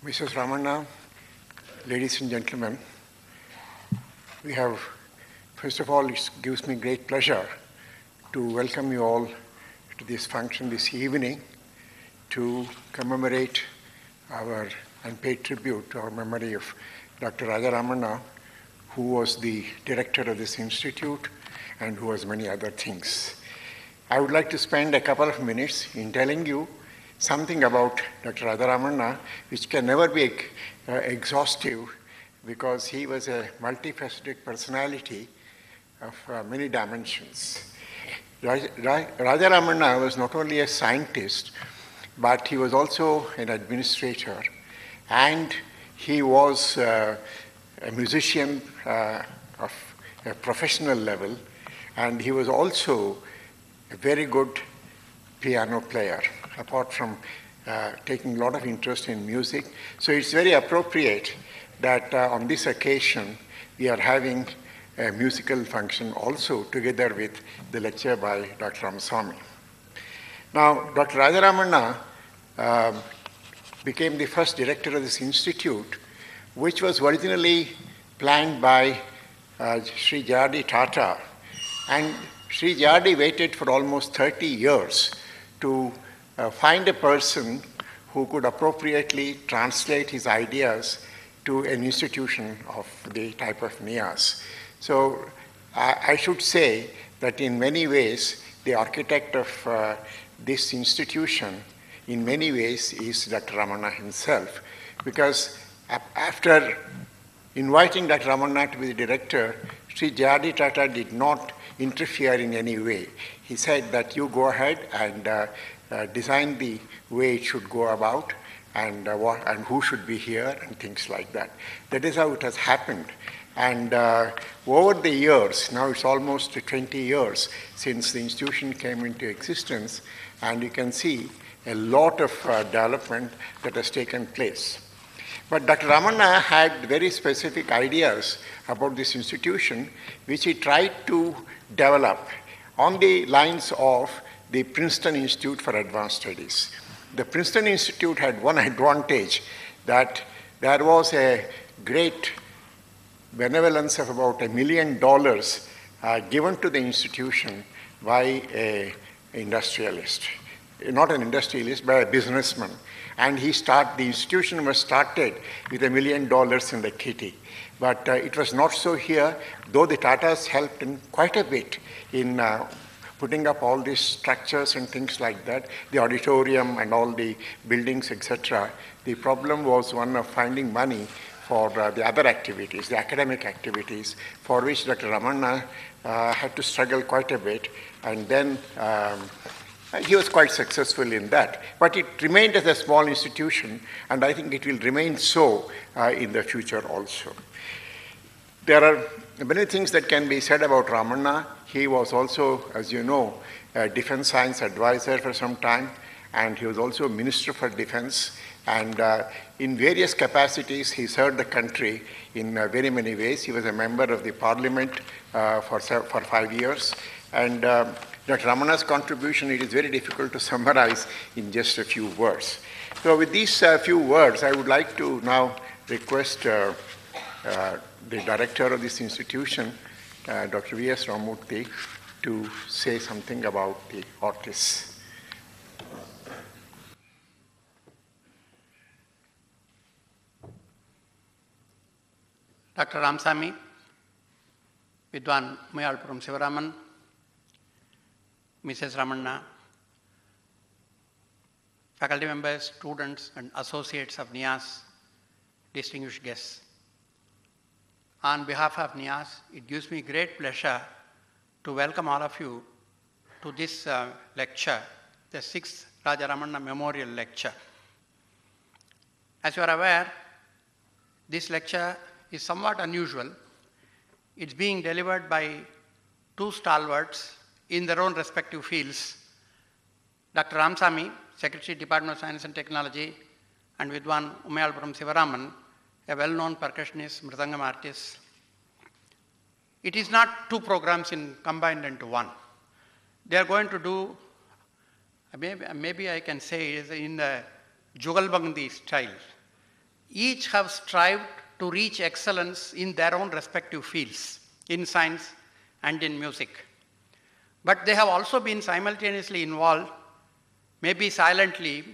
Mrs. Ramanna, ladies and gentlemen, first of all, it gives me great pleasure to welcome you all to this function this evening to commemorate and pay tribute to our memory of Dr. Ramanna, who was the director of this institute and who was many other things. I would like to spend a couple of minutes in telling you something about Dr. Ramanna, which can never be exhaustive because he was a multifaceted personality of many dimensions. Ramanna was not only a scientist, but he was also an administrator, and he was a musician of a professional level, and he was also a very good piano player, apart from taking a lot of interest in music. So it's very appropriate that on this occasion we are having a musical function also together with the lecture by Dr. Ramasami. Now, Dr. Ramanna became the first director of this institute, which was originally planned by Sri J.R.D. Tata, and Sri J.R.D. waited for almost 30 years to find a person who could appropriately translate his ideas to an institution of the type of NIAS. So I should say that in many ways, the architect of this institution, in many ways, is Dr. Ramanna himself, because after inviting Dr. Ramanna to be the director, Sri J.R.D. Tata did not interfere in any way. He said that you go ahead and design the way it should go about and who should be here and things like that. That is how it has happened. And over the years, now it's almost 20 years since the institution came into existence, and you can see a lot of development that has taken place. But Dr. Ramanna had very specific ideas about this institution, which he tried to develop on the lines of the Princeton Institute for Advanced Studies. The Princeton Institute had one advantage, that there was a great benevolence of about $1 million given to the institution by an industrialist. Not an industrialist, but a businessman. And the institution was started with $1 million in the kitty. But it was not so here, though the Tatas helped in quite a bit in putting up all these structures and things like that, the auditorium and all the buildings, etc. The problem was one of finding money for the other activities, the academic activities, for which Dr. Ramanna had to struggle quite a bit, and then he was quite successful in that. But it remained as a small institution, and I think it will remain so in the future also. There are many things that can be said about Ramanna. He was also, as you know, a defense science advisor for some time, and he was also Minister for Defense. And in various capacities, he served the country in very many ways. He was a member of the parliament for 5 years. And Dr. Ramanna's contribution, it is very difficult to summarize in just a few words. So with these few words, I would like to now request the director of this institution, Dr. V.S. Ramamurthy, to say something about the artists. Dr. Ramasami, Vidwan K.Sivaraman, Mrs. Ramanna, faculty members, students, and associates of NIAS, distinguished guests. On behalf of NIAS, it gives me great pleasure to welcome all of you to this lecture, the 6th Ramanna Memorial Lecture. As you are aware, this lecture is somewhat unusual. It's being delivered by two stalwarts in their own respective fields, Dr. Ramasami, Secretary, Department of Science and Technology, and Vidwan K.Sivaraman, a well-known percussionist, mridangam artist. It is not two programs combined into one. They are going to do, maybe I can say, is in the Jugalbandi style. each have strived to reach excellence in their own respective fields, in science and in music. But they have also been simultaneously involved, maybe silently,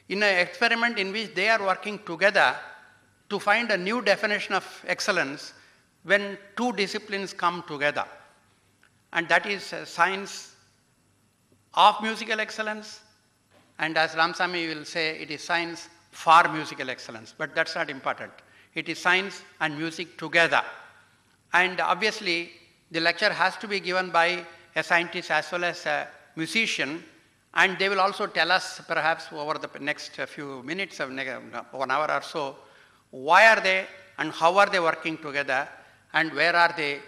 in an experiment in which they are working together to find a new definition of excellence when two disciplines come together. And that is science of musical excellence, and as Ramasami will say, it is science for musical excellence, but that's not important. It is science and music together. And obviously, the lecture has to be given by a scientist as well as a musician, and they will also tell us perhaps over the next few minutes, of 1 hour or so, why are they and how are they working together and where are they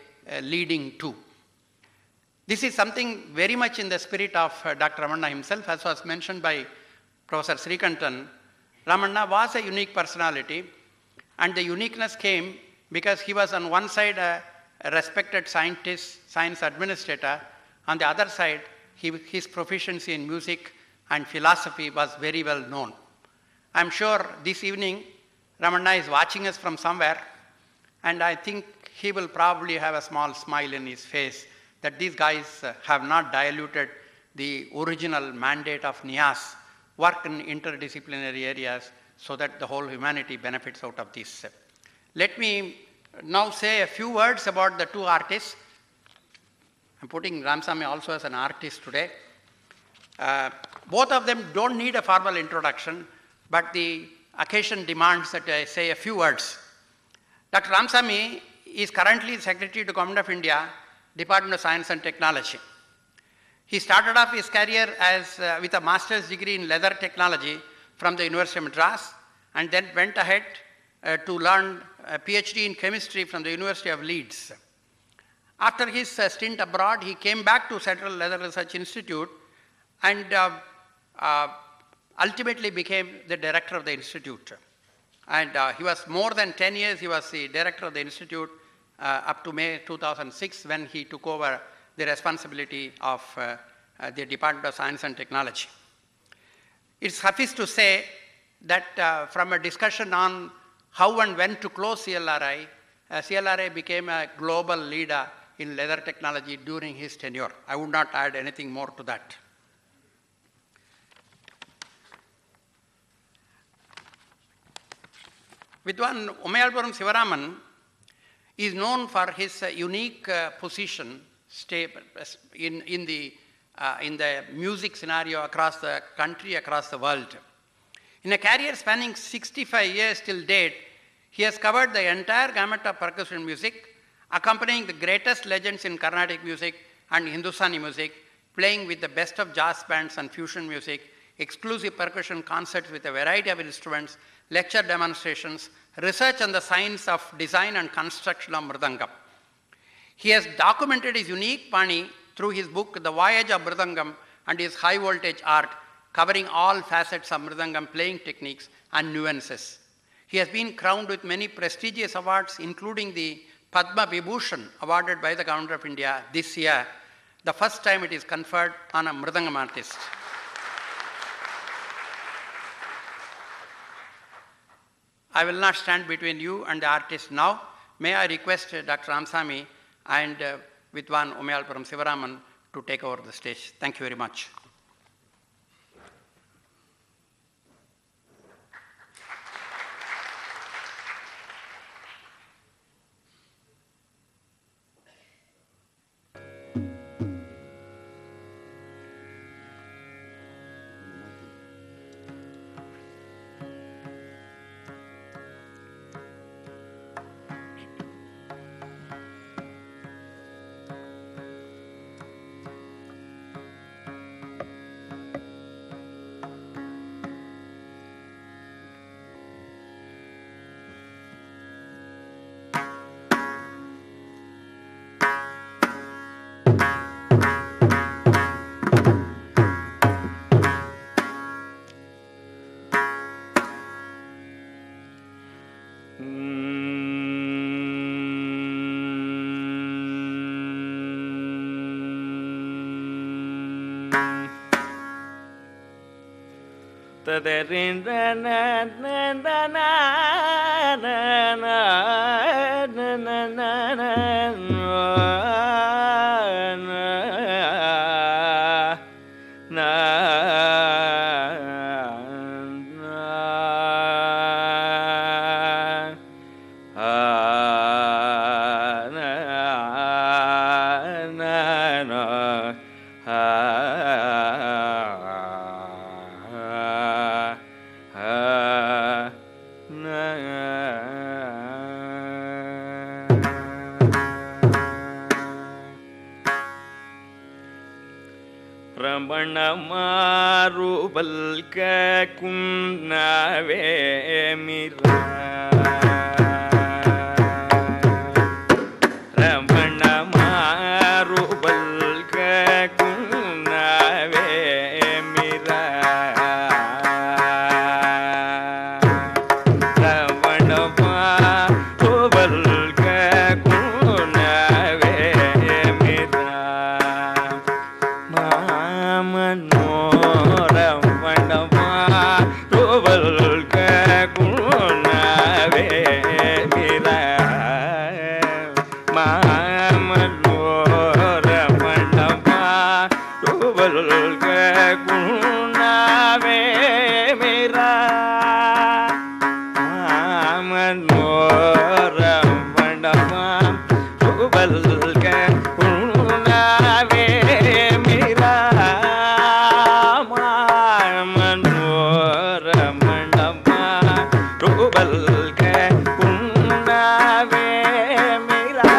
leading to. This is something very much in the spirit of Dr. Ramanna himself, as was mentioned by Professor Srikantan. Ramanna was a unique personality, and the uniqueness came because he was on one side a respected scientist, science administrator. On the other side, his proficiency in music and philosophy was very well known. I'm sure this evening Ramanna is watching us from somewhere, and I think he will probably have a small smile in his face that these guys have not diluted the original mandate of NIAS, work in interdisciplinary areas so that the whole humanity benefits out of this. Let me now say a few words about the two artists. I'm putting Ramasami also as an artist today. Both of them don't need a formal introduction, but the occasion demands that I say a few words. Dr. Ramasami is currently Secretary to Government of India, Department of Science and Technology. He started off his career with a master's degree in leather technology from the University of Madras, and then went ahead to learn a PhD in chemistry from the University of Leeds. After his stint abroad, he came back to Central Leather Research Institute and ultimately became the director of the institute. And he was more than 10 years, he was the director of the institute up to May 2006 when he took over the responsibility of the Department of Science and Technology. It's suffice to say that from a discussion on how and when to close CLRI, CLRI became a global leader in leather technology during his tenure. I would not add anything more to that. Vidwan K.Sivaraman is known for his unique position in the music scenario across the country, across the world. In a career spanning 65 years till date, he has covered the entire gamut of percussion music, accompanying the greatest legends in Carnatic music and Hindustani music, playing with the best of jazz bands and fusion music, exclusive percussion concerts with a variety of instruments, lecture demonstrations, research on the science of design and construction of mridangam. He has documented his unique bani through his book, The Voyage of Mridangam, and his high voltage art, covering all facets of mridangam playing techniques and nuances. He has been crowned with many prestigious awards, including the Padma Vibhushan awarded by the Government of India this year, the first time it is conferred on a mridangam artist. I will not stand between you and the artist now. May I request Dr. Ramasami and Vidwan K.Sivaraman to take over the stage. Thank you very much. Ramana marubalka kunnave mira Ramana marubalka kunnave mira Ramana marubalka kunnave mira Ramana rubalka kunnave mira Ramana rubalka kunnave mira Ramana rubalka kunnave mira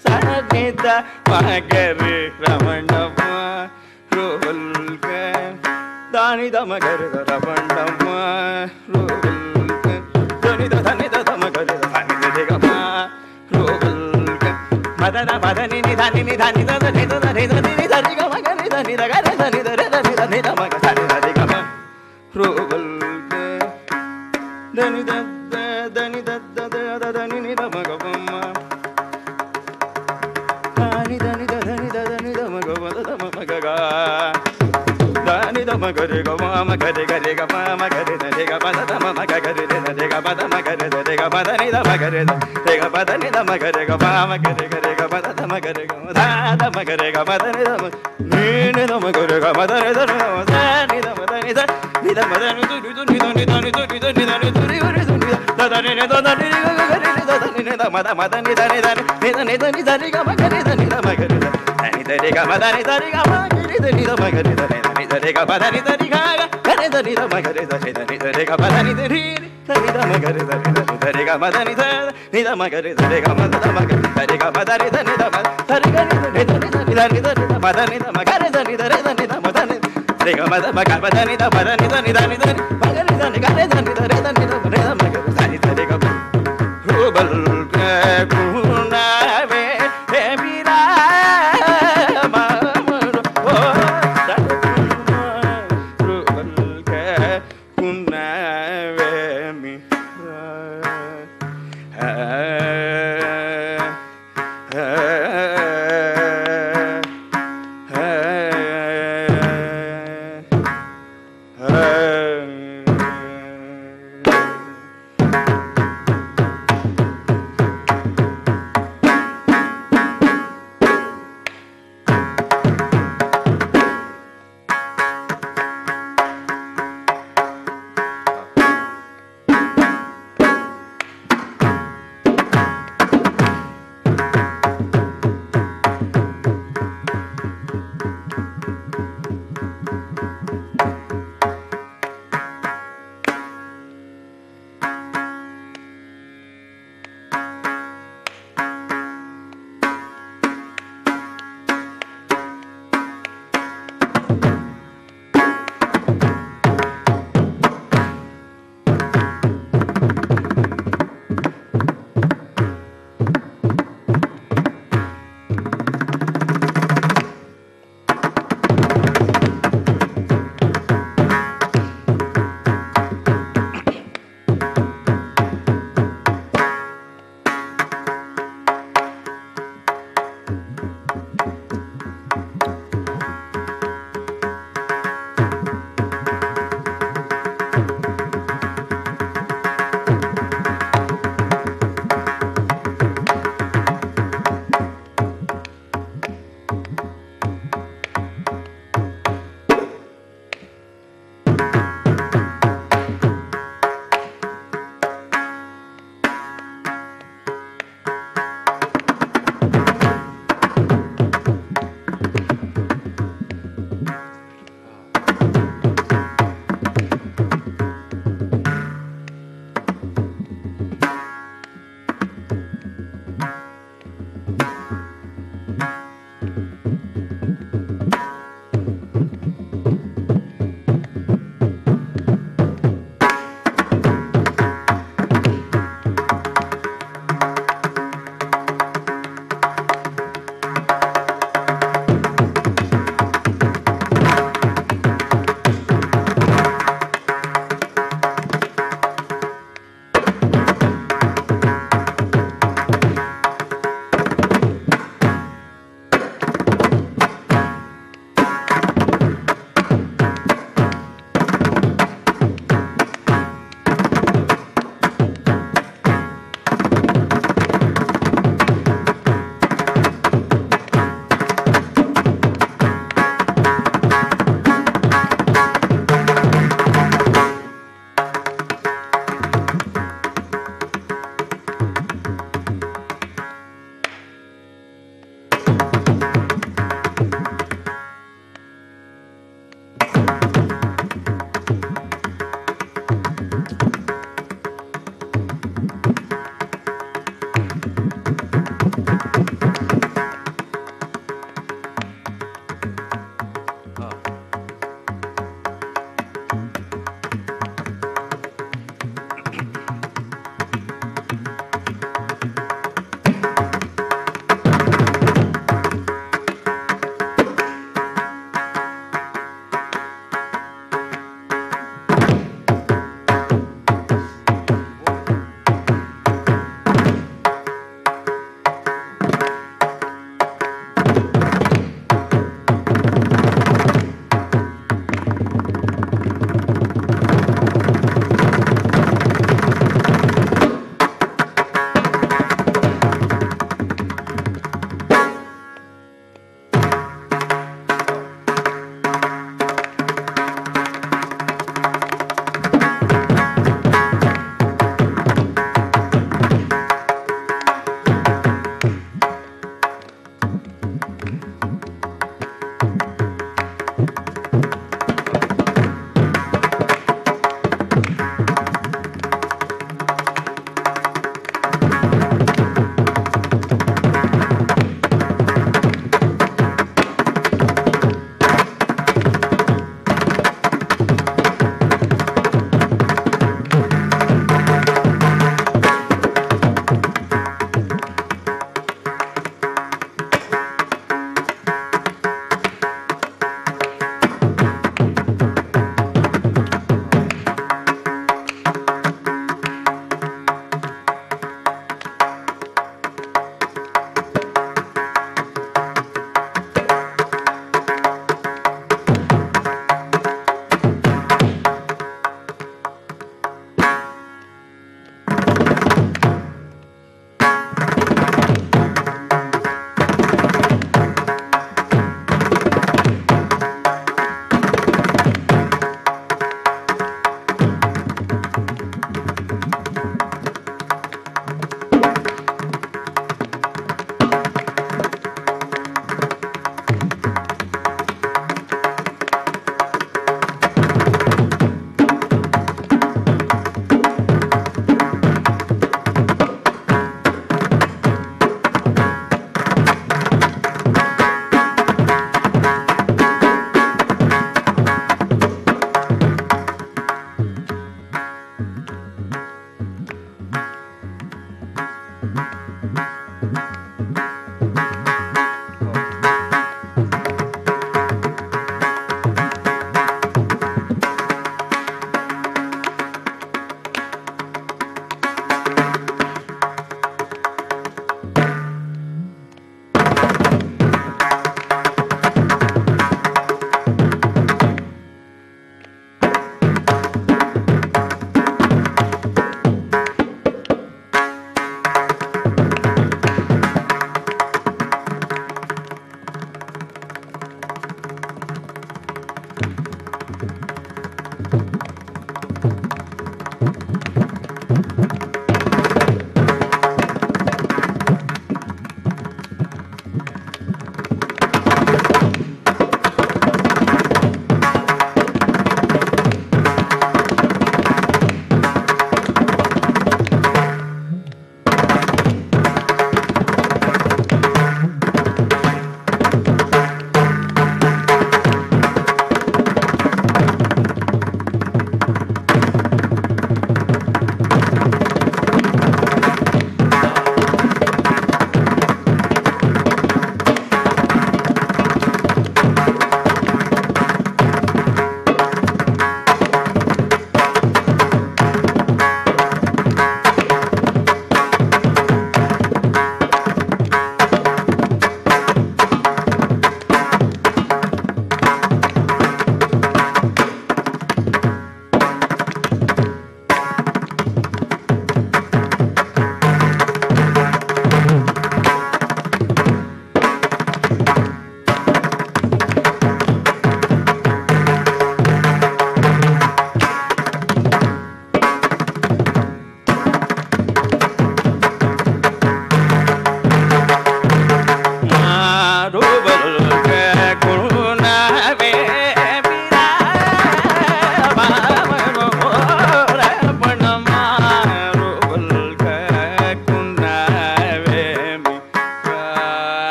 சனித மகரி ரமணம்மா ரோல்க தானித மகரி ரமணம்மா ரோல்க தனித தனித மகரி தனிதமா ரோல்க மதன மதனி நிதானி நிதானி தனி தனி தனி தனி மகரி தனி தகரி தனி தனி தனி தனி மகரி தனி கம ரோல்க தனி தத தனி தத தனி நித மகவம்மா தானி தனி தனி தனி மகவத மககா தானி தம கரி கமா மகரி கரி கமா மகரி தனி கபத தம மகரி தனி கபத மகரி தனி கபத நித மகரி தனி கபத நித மகரி கமா மகரி கரி கபத தம கரி கமா தாத மகரி கபத நித நீனி தம கரி கபத நித தானி தம தனி நித மதனி துரி துரி துரி துரி துரி துரி துரி துரி துரி துரி ததனி நித தனி கரி நித தனி நித மத மத நித நித நித நித நித ரி கம கரி தனி நித மகரி தனி தரி கம தனி தரி கம கரி தனி நித மகரி தனி தரி கம தனி தரி கம கரி தனி நித மகரி தனி தனி தரி கம தனி தரி தனி நித மகரி தனி தரி கம தனி நித மகரி தரி கம தத மகரி தரி கம தரி தனி நித தரி கரி தனி தனி தனி நித நித மத நித மகரி தனி தரி தனி நித மத நித ரி கம த மக மத நித மத நித நித நித மகரி தனி கரி தனி தரி தனி நித நித மகரி தனி தரி கம ரூபல் குணாவே Meera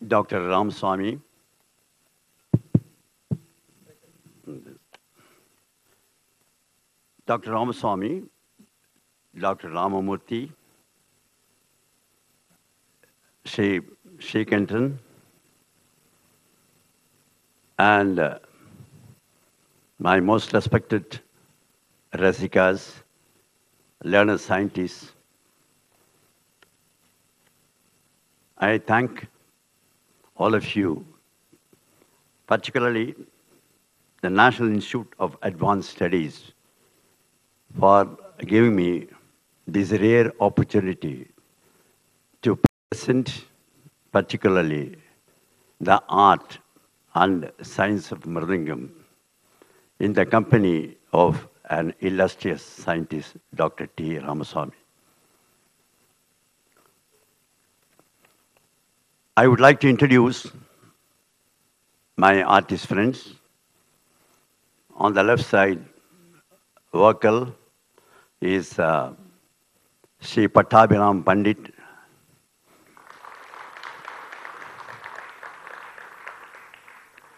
Dr. Ramasami, Dr. Ramasami, Dr. Ramamurthy, Shri Kenton, and my most respected Rasikas, learned scientists, I thank all of you, particularly the National Institute of Advanced Studies, for giving me this rare opportunity to present particularly the art and science of Mridangam in the company of an illustrious scientist, Dr. T. Ramasami. I would like to introduce my artist friends. On the left side, vocal is Sri Pattabhiram Pandit.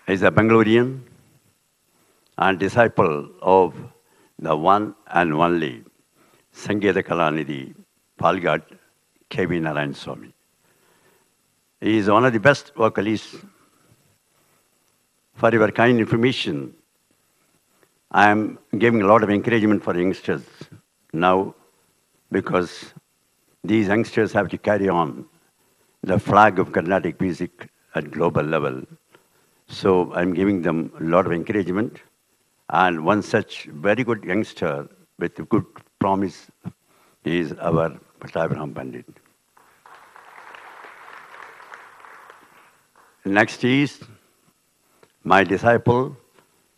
He's a Bangalorean and disciple of the one and only Sangeeta Kalanidhi Palghat K.V. Narayanaswamy. He is one of the best vocalists. For your kind information, I am giving a lot of encouragement for youngsters now because these youngsters have to carry on the flag of Carnatic music at global level. So I'm giving them a lot of encouragement. And one such very good youngster with a good promise is our Pattabhiram Pandit. Next is my disciple.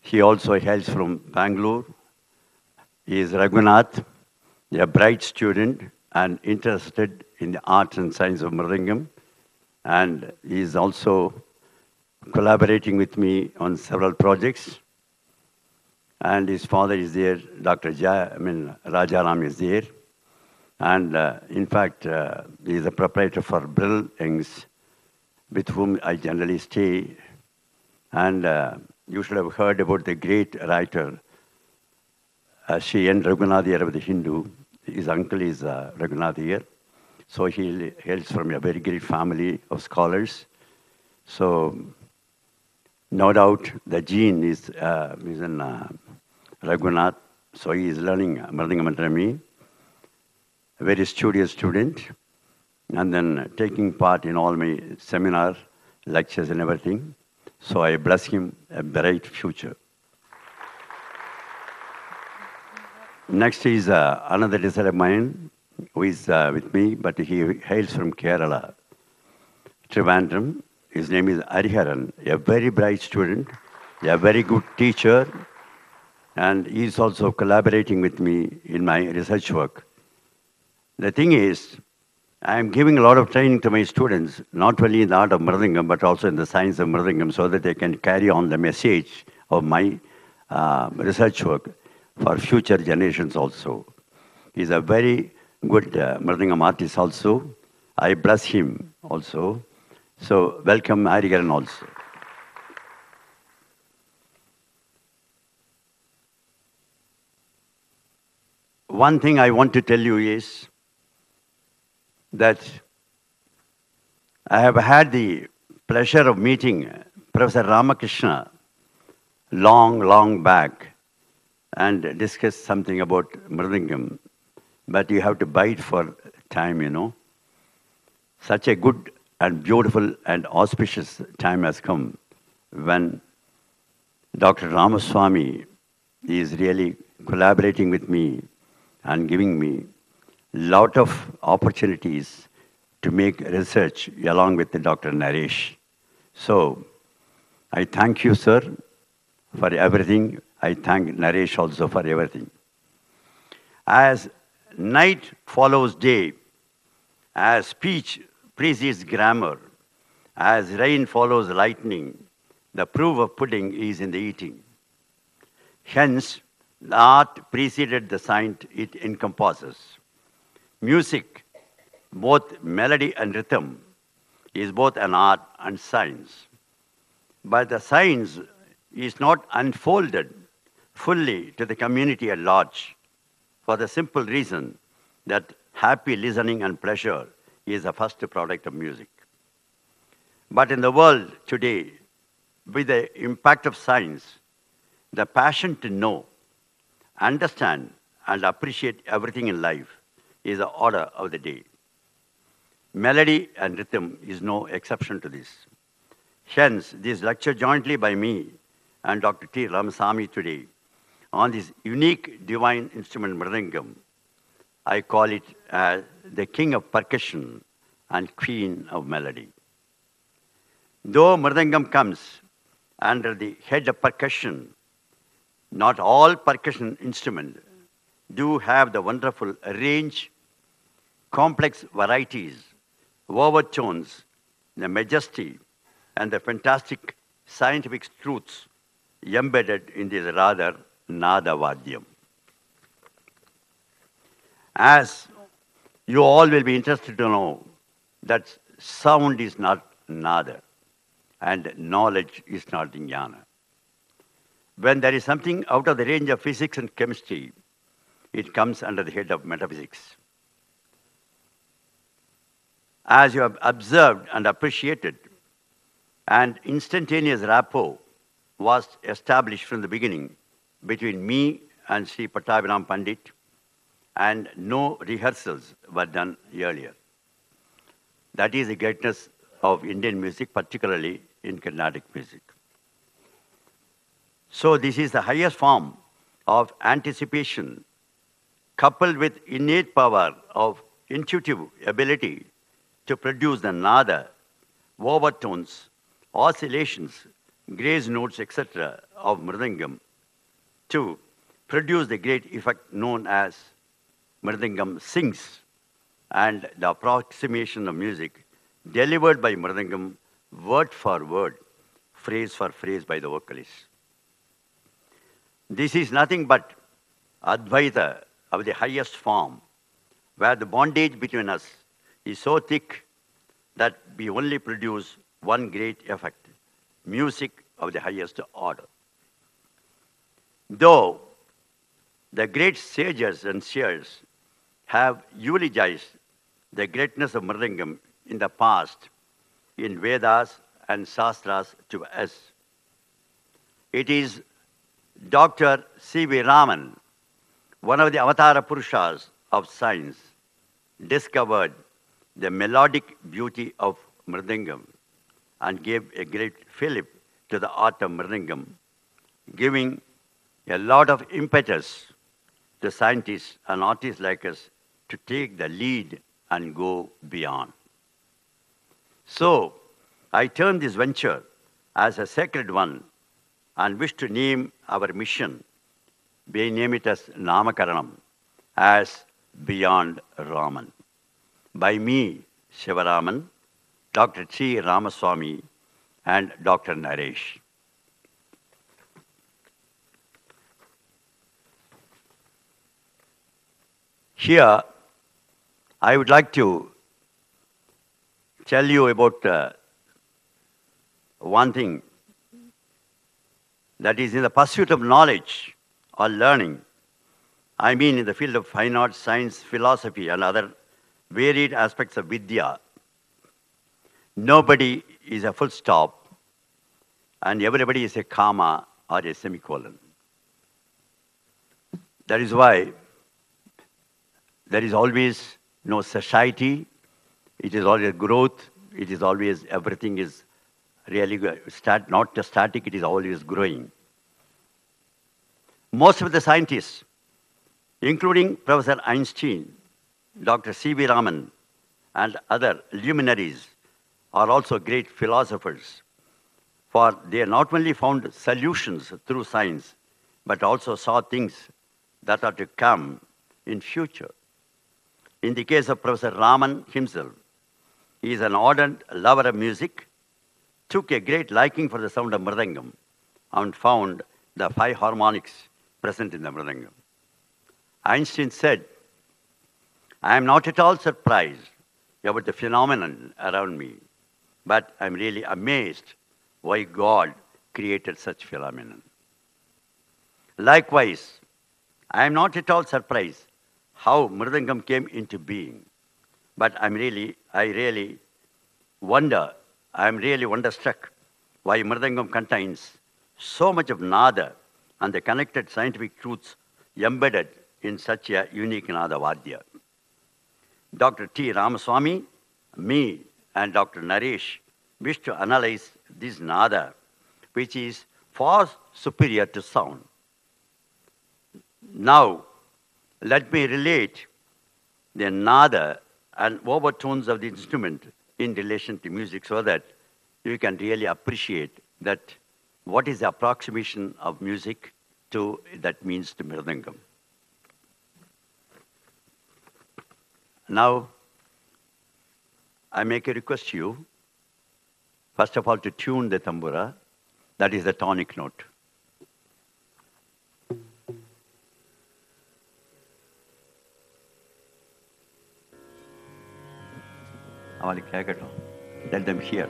He also hails from Bangalore. He is Raghunath, a bright student and interested in the art and science of Mridangam. And he is also collaborating with me on several projects. And his father is there, Dr. Rajaram is there. And in fact, he is the proprietor for Brill Inks, with whom I generally stay. And you should have heard about the great writer, Sri N. Raghunathiar of the Hindu. His uncle is Raghunathiar. So he hails from a very great family of scholars. So no doubt the gene is in Raghunath. So he is learning Mridangam under me. A very studious student. And then taking part in all my seminar, lectures and everything. So I bless him a bright future. Next is another disciple of mine who is with me, but he hails from Kerala, Trivandrum. His name is Hariharan, a very bright student, a very good teacher, and he is also collaborating with me in my research work. The thing is, I am giving a lot of training to my students, not only in the art of Mridangam, but also in the science of Mridangam, so that they can carry on the message of my research work for future generations also. He's a very good Mridangam artist also. I bless him also. So welcome Hariharan also. One thing I want to tell you is that I have had the pleasure of meeting Professor Ramakrishna long back and discussed something about Mridangam. But you have to bide for time, you know. Such a good and beautiful and auspicious time has come when Dr. Ramaswamy is really collaborating with me and giving me lot of opportunities to make research along with Dr. Naresh. So I thank you, sir, for everything. I thank Naresh also for everything. As night follows day, as speech precedes grammar, as rain follows lightning, the proof of pudding is in the eating. Hence, the art preceded the science it encompasses. Music, both melody and rhythm, is both an art and science. But the science is not unfolded fully to the community at large for the simple reason that happy listening and pleasure is the first product of music. But in the world today, with the impact of science, the passion to know, understand, and appreciate everything in life is the order of the day. Melody and rhythm is no exception to this. Hence, this lecture jointly by me and Dr. T. Ramasami today on this unique divine instrument mridangam. I call it as the king of percussion and queen of melody. Though mridangam comes under the head of percussion, not all percussion instruments do have the wonderful range, complex varieties, overtones, the majesty, and the fantastic scientific truths embedded in this rather nada vadyam. As you all will be interested to know that sound is not nada and knowledge is not jnana. When there is something out of the range of physics and chemistry, it comes under the head of metaphysics. As you have observed and appreciated, an instantaneous rapport was established from the beginning between me and Sri Pattabhiram Pandit, and no rehearsals were done earlier. That is the greatness of Indian music, particularly in Carnatic music. So this is the highest form of anticipation, coupled with innate power of intuitive ability to produce the nada, overtones, oscillations, grace notes, etc. of mridangam, to produce the great effect known as mridangam sings, and the approximation of music delivered by mridangam word for word, phrase for phrase by the vocalist. This is nothing but Advaita of the highest form, where the bondage between us is so thick that we only produce one great effect, music of the highest order. Though the great sages and seers have eulogized the greatness of mridangam in the past in Vedas and Shastras to us, it is Dr. C.V. Raman, one of the Avatara Purushas of science, discovered the melodic beauty of mridangam and gave a great fillip to the art of mridangam, giving a lot of impetus to scientists and artists like us to take the lead and go beyond. So, I term this venture as a sacred one and wish to name our mission, we name it as Namakaranam, as Beyond Raman. By me, K.Sivaraman, Dr. T.Ramasami, and Dr. Naresh. Here, I would like to tell you about one thing, that is in the pursuit of knowledge or learning. I mean in the field of fine arts, science, philosophy, and other varied aspects of Vidya. Nobody is a full stop, and everybody is a comma or a semicolon. That is why there is always no society, it is always growth, it is always, everything is really not just static, it is always growing. Most of the scientists, including Professor Einstein, Dr. C.V. Raman, and other luminaries, are also great philosophers, for they not only found solutions through science, but also saw things that are to come in future. In the case of Professor Raman himself, he is an ardent lover of music, took a great liking for the sound of mridangam, and found the 5 harmonics present in the mridangam. Einstein said, "I am not at all surprised about the phenomenon around me. but I'm really amazed why God created such phenomenon. Likewise, I am not at all surprised how Mridangam came into being, but I really wonder, I am really wonderstruck why Mridangam contains so much of nada and the connected scientific truths embedded in such a unique nada vadya. Dr. T. Ramasami, me, and Dr. Naresh wish to analyze this nada, which is far superior to sound. Now, let me relate the nada and overtones of the instrument in relation to music so that you can really appreciate that what is the approximation of music to that means to Mridangam. Now, I make a request to you, first of all, to tune the tambura, that is the tonic note. Let them hear.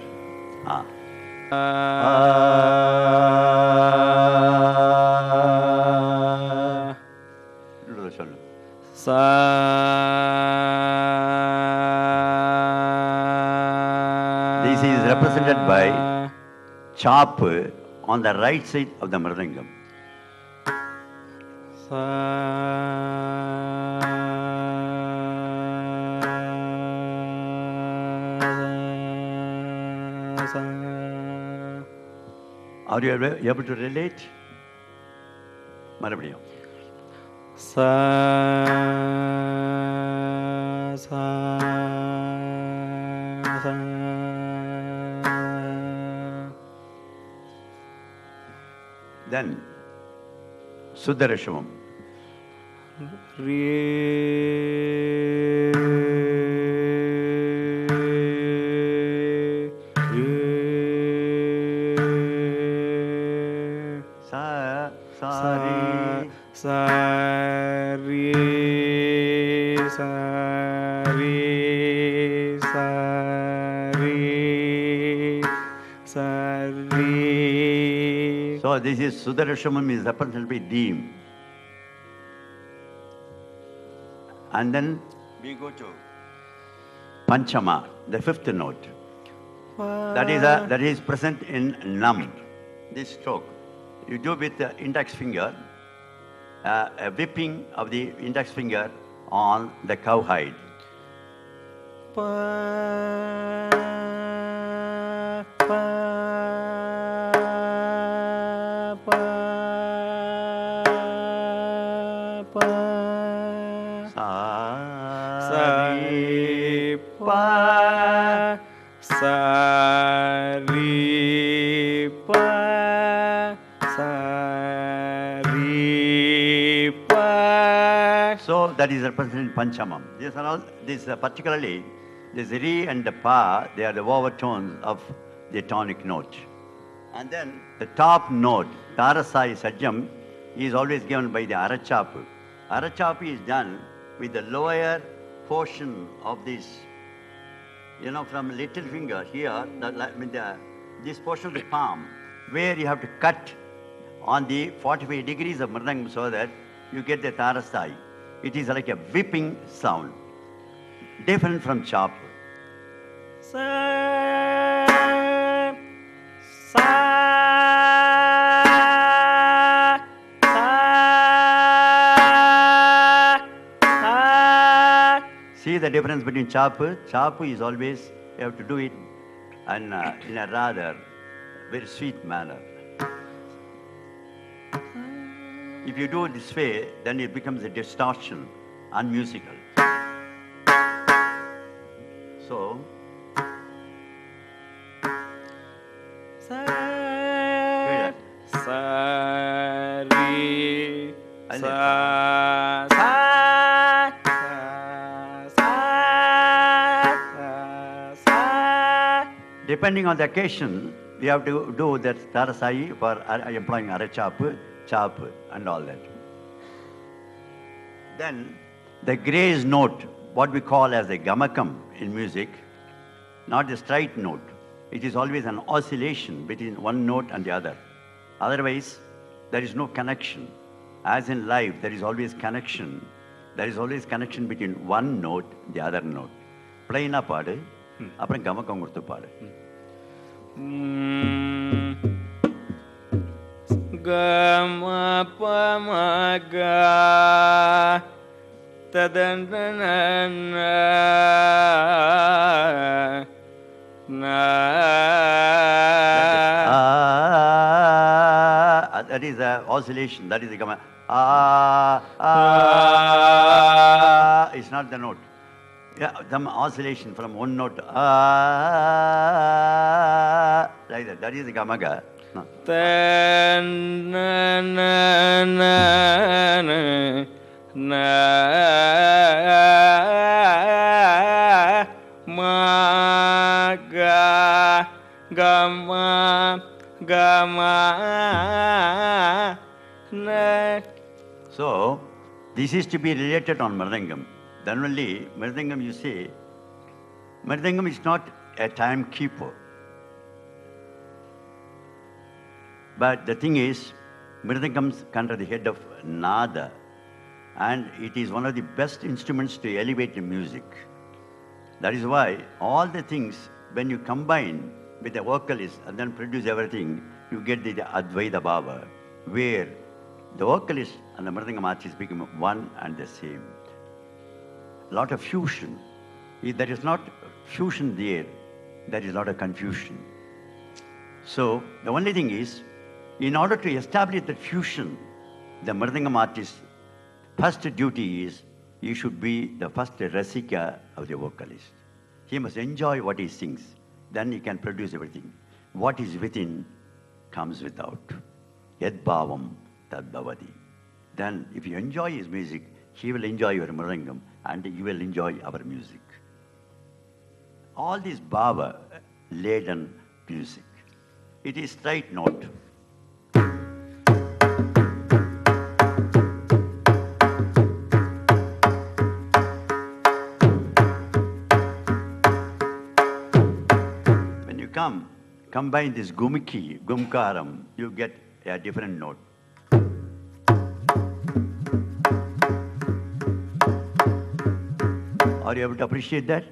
This is represented by chop on the right side of the mridangam. Are you able to relate? Marabadiyam. Then, Sudarashamam. So this is Sudarashamam is represented by Deem. And then we go to Panchama, the fifth note. That is present in Nam, this stroke. You do with the index finger, a whipping of the index finger on the cowhide. So that is represented in Panchamam. Particularly, this Re and the Pa, they are the overtones of the tonic note. And then the top note, Tarasai Sajjam, is always given by the Arachapu. Arachapu is done with the lower portion of this, from little finger here, this portion of the palm, where you have to cut on the 45 degrees of Mridangam so that you get the Tarasai. It is like a whipping sound, different from chop. See the difference between chapu? Chapu is always, you have to do it in a rather very sweet manner. If you do it this way, then it becomes a distortion, unmusical. So, depending on the occasion, we have to do that Tarasai for employing Arachapu, Chap, and all that. Then the grace note, what we call as a gamakam in music, not the straight note. it is always an oscillation between one note and the other. Otherwise, there is no connection. As in life, there is always connection. There is always connection between one note and the other note. Plain up paadu, appuram gamakam koduthu paadu. Gama pa ma ga tadanana na. That is the oscillation. That is the gama. It's not the note. Yeah, some oscillation from one note to like that. That is the gamaga. No. Na na na na ma ga gama gama na. So, this is to be related on Mridangam. Then only Mridangam, you say, Mridangam is not a timekeeper. But the thing is, Mridangam comes under the head of Nada, and it is one of the best instruments to elevate the music. That is why all the things, when you combine with the vocalist and then produce everything, you get the Advaita Bhava, where the vocalist and the Mridangam artist become one and the same. A lot of fusion. If there is not fusion there is not a confusion. So the only thing is, in order to establish that fusion, the Mridangam artist's first duty is, he should be the first rasika of the vocalist. He must enjoy what he sings. Then he can produce everything. What is within comes without. Yad bhavam tad bhavati. Then if you enjoy his music, he will enjoy your Mridangam and you will enjoy our music. All this bhava laden music. It is straight note. When you combine this gumiki, gumkaram, you get a different note. Are you able to appreciate that?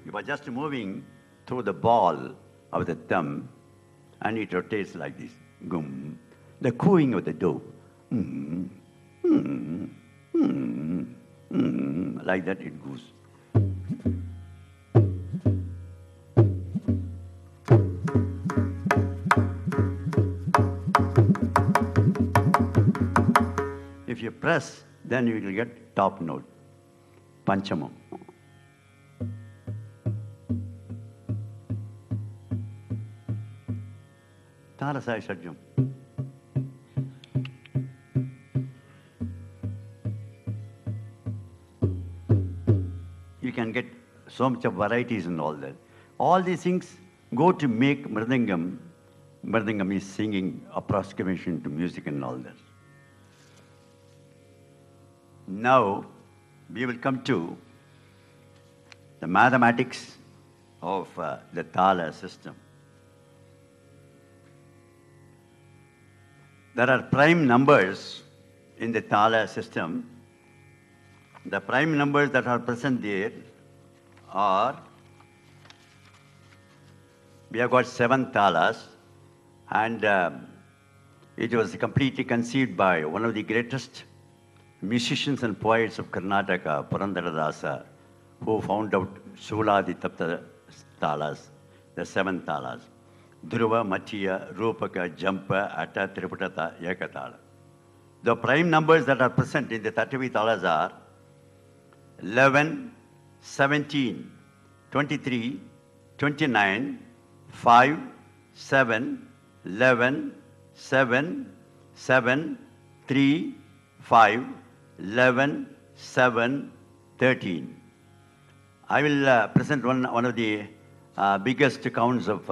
You are just moving through the ball of the thumb and it rotates like this. Gum. The cooing of the dough. Like that it goes. If you press, then you will get top note, panchamam. Tarasai Shadjam. You can get so much of varieties and all that. All these things go to make Mridangam. Mridangam is singing approximation to music and all that. Now, we will come to the mathematics of the Tala system. There are prime numbers in the Tala system. The prime numbers that are present there are, we have got 7 Talas, and it was completely conceived by one of the greatest musicians and poets of Karnataka, Purandaradasa, who found out Suladi Tapta Talas, the 7 Talas. Dhruva, Machiya, Rupaka, Jampa, Atta, Triputata, Ekatala. The prime numbers that are present in the 30 Talas are 11, 17, 23, 29, 5, 7, 11, 7, 7, 3, 5, 11, 7, 13. I will present one of the biggest counts of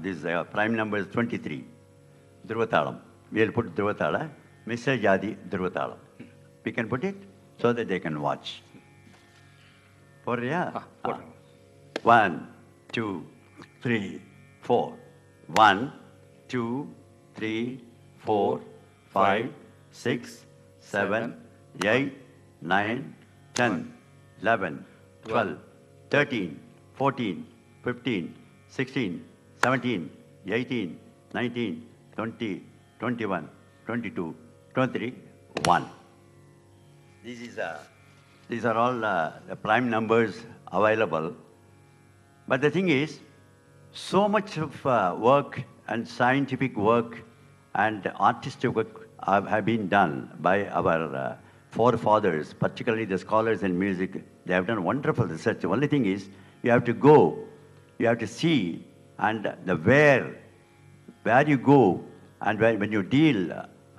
these prime numbers, 23. Dhruvathalam. We will put Dhruvathala, Mr. Jadi Dhruvathalam. We can put it so that they can watch. yeah. போடுங்க. 1, 2, 3, 4. 1, 2, 3, 4, 5, 6, 7, 8, 9, 10, 11, 12, 13, 14, 15, 16, 17, 18, 19, 20, 21, 22, 23, 1. These are all the prime numbers available. But the thing is, so much of work and scientific work and artistic work have been done by our forefathers, particularly the scholars in music. They have done wonderful research. The only thing is, you have to go, you have to see, and where you go, and when you deal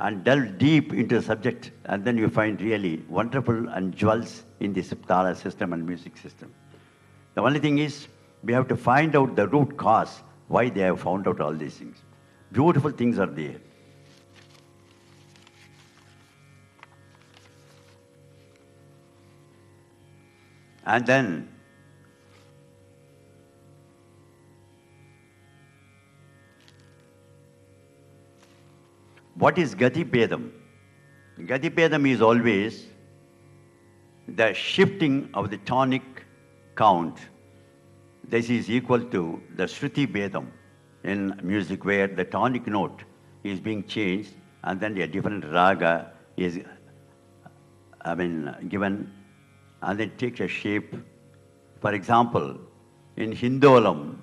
and delve deep into the subject, and then you find really wonderful and jewels in this Tala system and music system. The only thing is, we have to find out the root cause, why they have found out all these things. Beautiful things are there. And then, what is Gati Bedam? Gati Bedam is always the shifting of the tonic count. This is equal to the Shruti Bedam in music, where the tonic note is being changed and then a different raga is given and then takes a shape. For example, in Hindolam,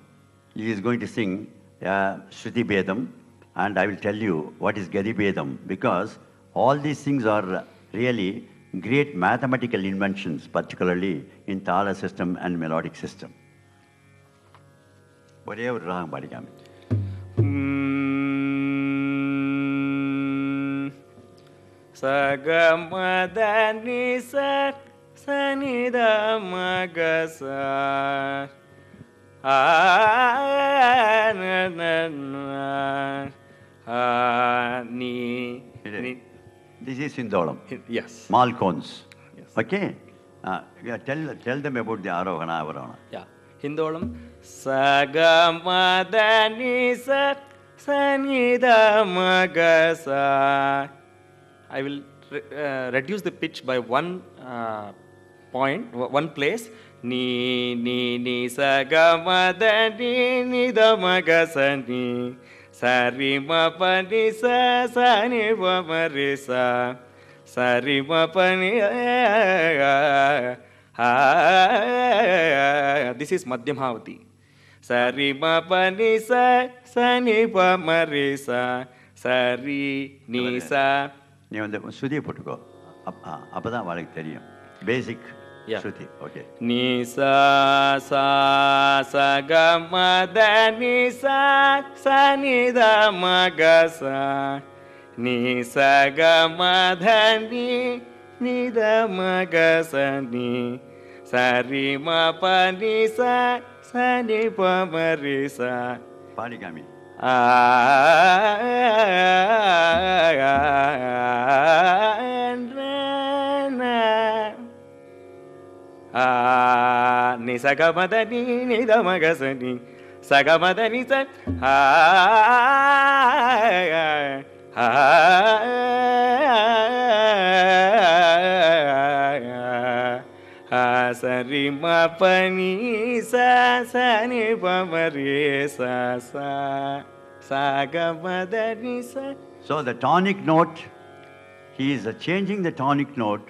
he is going to sing Shruti Bedam, and I will tell you what is Gadi Bedam, because all these things are really great mathematical inventions, particularly in Tala system and melodic system. ஒரே ஒரு ராகம் பாடிக்காம. சகமதனி சனித மகச This is Sindolam. Yes. Small cones. Yes. Okay. Tell them about the Arohana Avarona. Yeah. Hindolam. Sagammadani sanida magasa. I will reduce the pitch by one point, one place. Ni sagammadani nida magasani. Sari ma pani sa sani ma marisa. Sari ma pani. This is Madhyamhavati. Sari ma pani sa sani pa marisa. Sari ni sa. நீ வந்து ஸ்ருதியை போட்டுக்கோ, அப்பதான் அவளுக்கு தெரியும். பேசிக் ஸ்ருதி. Okay. நீ சா சா ச ம த நீ சா ச நி த ம க சா நீ ச க ம த நீ நி த ம க ச நீ ச ரி ம ப நீ ச ச நி ப ம ரி ச. பாடிக்காமி. Ni sagamadani ni damagasani sagamadani sa sari ma pani sa sani pa mari sa sa sagamadani sa. So the tonic note, he is changing the tonic note,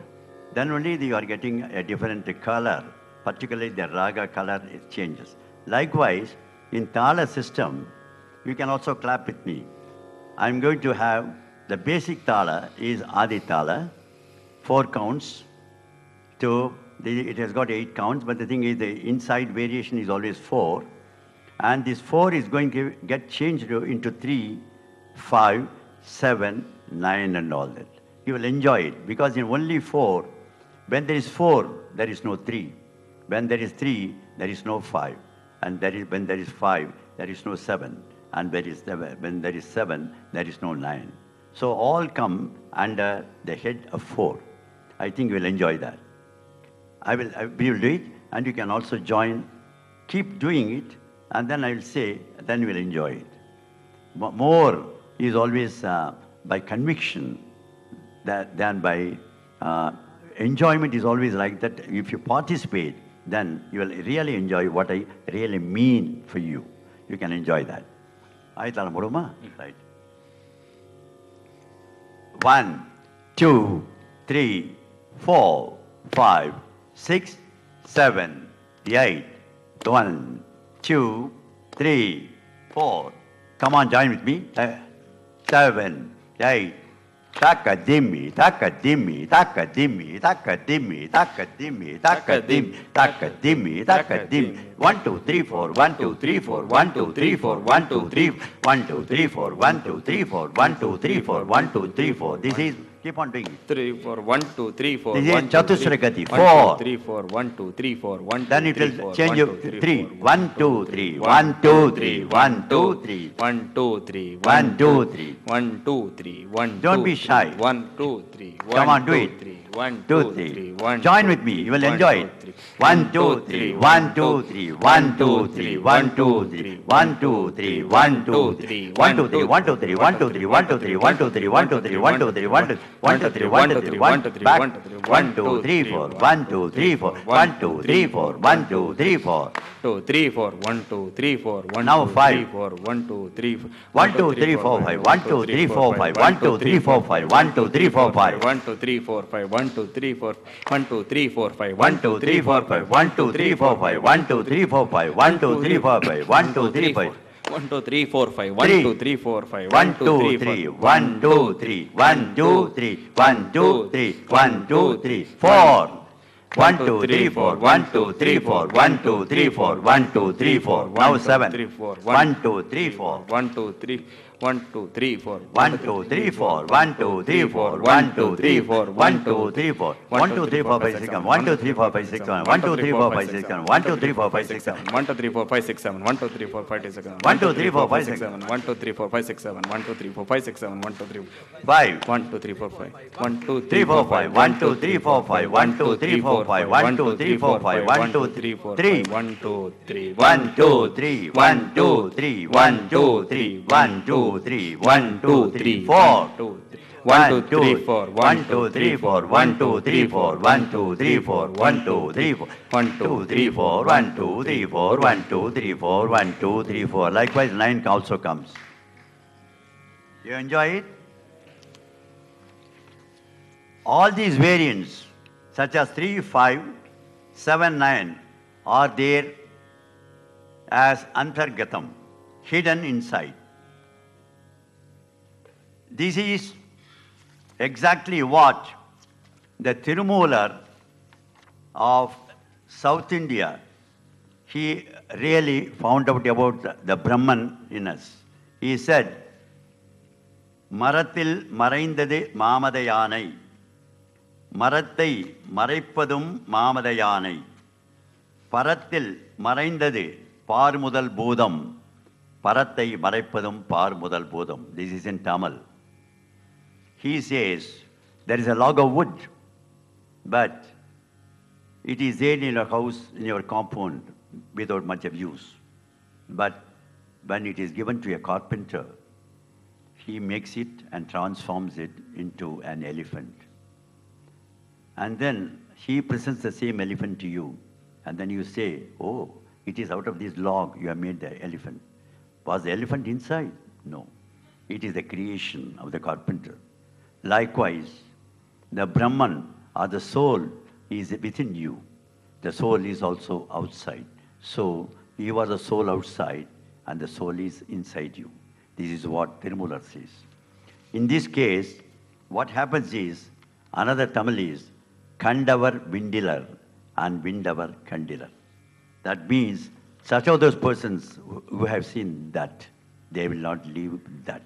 then only you are getting a different color, particularly the raga color, it changes. Likewise, in Tala system, you can also clap with me. I'm going to have the basic Tala is Adi Tala, 4 counts. It has got 8 counts, but the thing is the inside variation is always 4. And this 4 is going to get changed into 3, 5, 7, 9 and all that. You will enjoy it, because in only 4, when there is 4, there is no 3. When there is 3, there is no 5. And when there is 5, there is no 7. And when there is 7, there is no 9. So all come under the head of 4. I think you will enjoy that. We will do it. and you can also join. Keep doing it, and then I will say, then you will enjoy it. More is always by conviction than by enjoyment is always like that. If you participate, then you will really enjoy what I really mean for you. You can enjoy that. Right. 1, 2, 3, 4, 5, 6, 7, 8. 1, 2, 3, 4. Come on, join with me. 7, 8. Taka dimmi, taka dimmi, taka dimmi, taka dimmi, taka dimmi, taka dimmi, taka dimmi, taka dimmi. 1, 2, 3, 4. 1, 2, 3, 4. 1, 2, 3, 4. 1, 2, 3. 1, 2, 3, 4. 1, 2, 3, 4. 1, 2, 3, 4. 1, 2, 3, 4. This is. Keep on doing it. 3, 4, 1, 2, 3, 4. This is Chatusragati. 4. 3, 4. 1, 2, 3, 4. 1, 2, then it 3, will 4. change 1, to 2, 3. 1, 2, 3. 1, 2, 3. 1, 2, 3. 1, 2, 3. 1, 2, 3. 1, 2, 3. 1, Don't be shy. 1, 2, 3. Come on, do it. 1, 2, 3. Join with me. You will enjoy it. 1, 2, 3. 1, 2, 3. 1, 2, 3. 1, 2, 3. 1, 2, 3. 1, 2, 3. 1, 2, 3. 1, 2, 3. 1, 2, 3. 1, 2, 3. 1, 2, 3. 1, 2, 3. 1, 2, 3. 1, 2, 3. 1, 2, 3. 1, 2, 3. 1, 2, 3. Back. 1, 2, 3, 4. 1, 2, 3, 4. 1, 2, 3, 4. 1, 2, 3, 4. 2, 3, 4. 1, 2, 3, 4. 1, now 2, 5. 3, 4. 1, 2, 3, 4. 1, 2, 3, 4, 5. 1, 2, 3, 4, 5. 1, 2, 3, 4, 5. 1, 2, 3, 4, 5. 1, 2, 3, 4, 5. 1, 2, 3, 4. 1, 2, 3, 4, 5. 1, 2, 3, 4, 5. 1, 2, 3, 4, 5. 1, 2, 3, 4, 5. 1, 2, 3, 4, 5. 1, 2, 3, 5. 1, 2, 3, 4, 5. 1, 2, 3, 4, 5. 1, 2, 3. 1, 2, 3. 1, 2, 3. 1, 2, 3. 1, 2, 3. 4. 1, 2, 3, 4. 1, 2, 3, 4. 1, 2, 3, 4. 1, 2, 3, 4. Now 7. 1, 2, 3, 4. 1, 2, 3. 1, 2, 3, 4. 1, 2, 3, 4. 1, 2, 3, 4. 1, 2, 3, 4. 1, 2, 3, 4. 1, 2, 3, 4, 5, 6, 7. 1, 2, 3, 4, 5, 6, 7. 1, 2, 3, 4, 5, 6, 7. 1, 2, 3, 4, 5, 6, 7. 1, 2, 3, 4, 5, 6, 7. 1, 2, 3, 4, 5, 6, 7. 1, 2, 3, 4, 5, 6, 7. 1, 2, 3, 4, 5, 6, 7. 1, 2, 3, 4, 5, 6, 7. 1, 2, 3, 5. 1, 2, 3, 4, 5. 1, 2, 3, 4, 5. 1, 2, 3, 4, 5. 1, 2, 3, 4, 5. 1, 2, 3, 4, 5. 1, 2, 3, 4, 3. 1, 2, 3. 1, 2, 3. 1, 2, 3. 1, 2, 3. 1, 2, 3. 1, 2, 3. 4. 1, 2, 3, 4. 1, 2, 3, 4. 1, 2, 3, 4. 1, 2, 3, 4. 1, 2, 3, 4. 1, 2, 3, 4. 1, 2, 3, 4. 1, 2, 3, 4. 1, 2, 3, 4. Likewise, 9 also comes. You enjoy it? All these variants, such as 3, 5, 7, 9, are there as antargatam, hidden inside. This is exactly what the Tirumular of South India, he really found out about the Brahman in us. He said, Marathil maraindadu Mamadayanai, Marathai maraippadum Mamadayanai, Parathil maraindadu Parmudal Bodham, Parathai maraippadum Parmudal Bodham. This is in Tamil. He says, there is a log of wood, but it is there in your house, in your compound, without much of use. But when it is given to a carpenter, he makes it and transforms it into an elephant. And then he presents the same elephant to you. And then you say, oh, it is out of this log you have made the elephant. Was the elephant inside? No. It is the creation of the carpenter. Likewise, the Brahman or the soul is within you. The soul is also outside. So you are the soul outside and the soul is inside you. This is what Tirumular says. In this case, what happens is, another Tamil is, Kandavar Vindilar and Vindavar Kandilar. That means, such are those persons who have seen that, they will not leave that.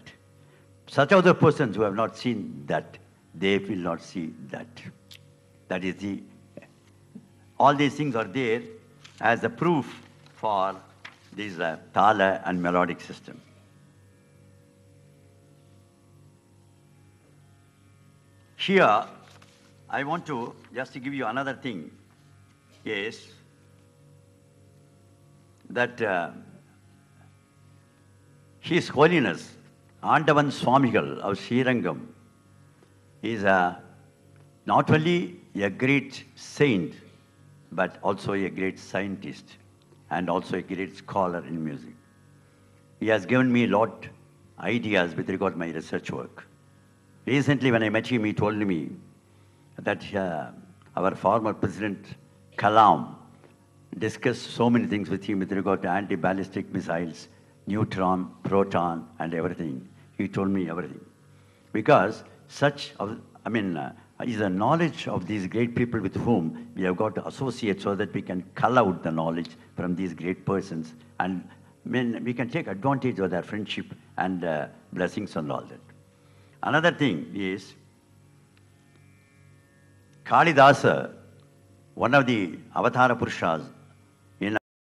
Such are the persons who have not seen that, they will not see that. That is the, all these things are there as a proof for this thala and melodic system. Here, I want to just to give you another thing. Yes, that His Holiness Andavan Swamigal of Srirangam is not only a great saint, but also a great scientist and also a great scholar in music. He has given me a lot ideas with regard to my research work. Recently, when I met him, he told me that our former President Kalam discussed so many things with him with regard to anti-ballistic missiles, neutron, proton, and everything. He told me everything. Because is the knowledge of these great people with whom we have got to associate so that we can cull out the knowledge from these great persons, and we can take advantage of their friendship and blessings and all that. Another thing is Kalidasa, one of the Avatara Purushas,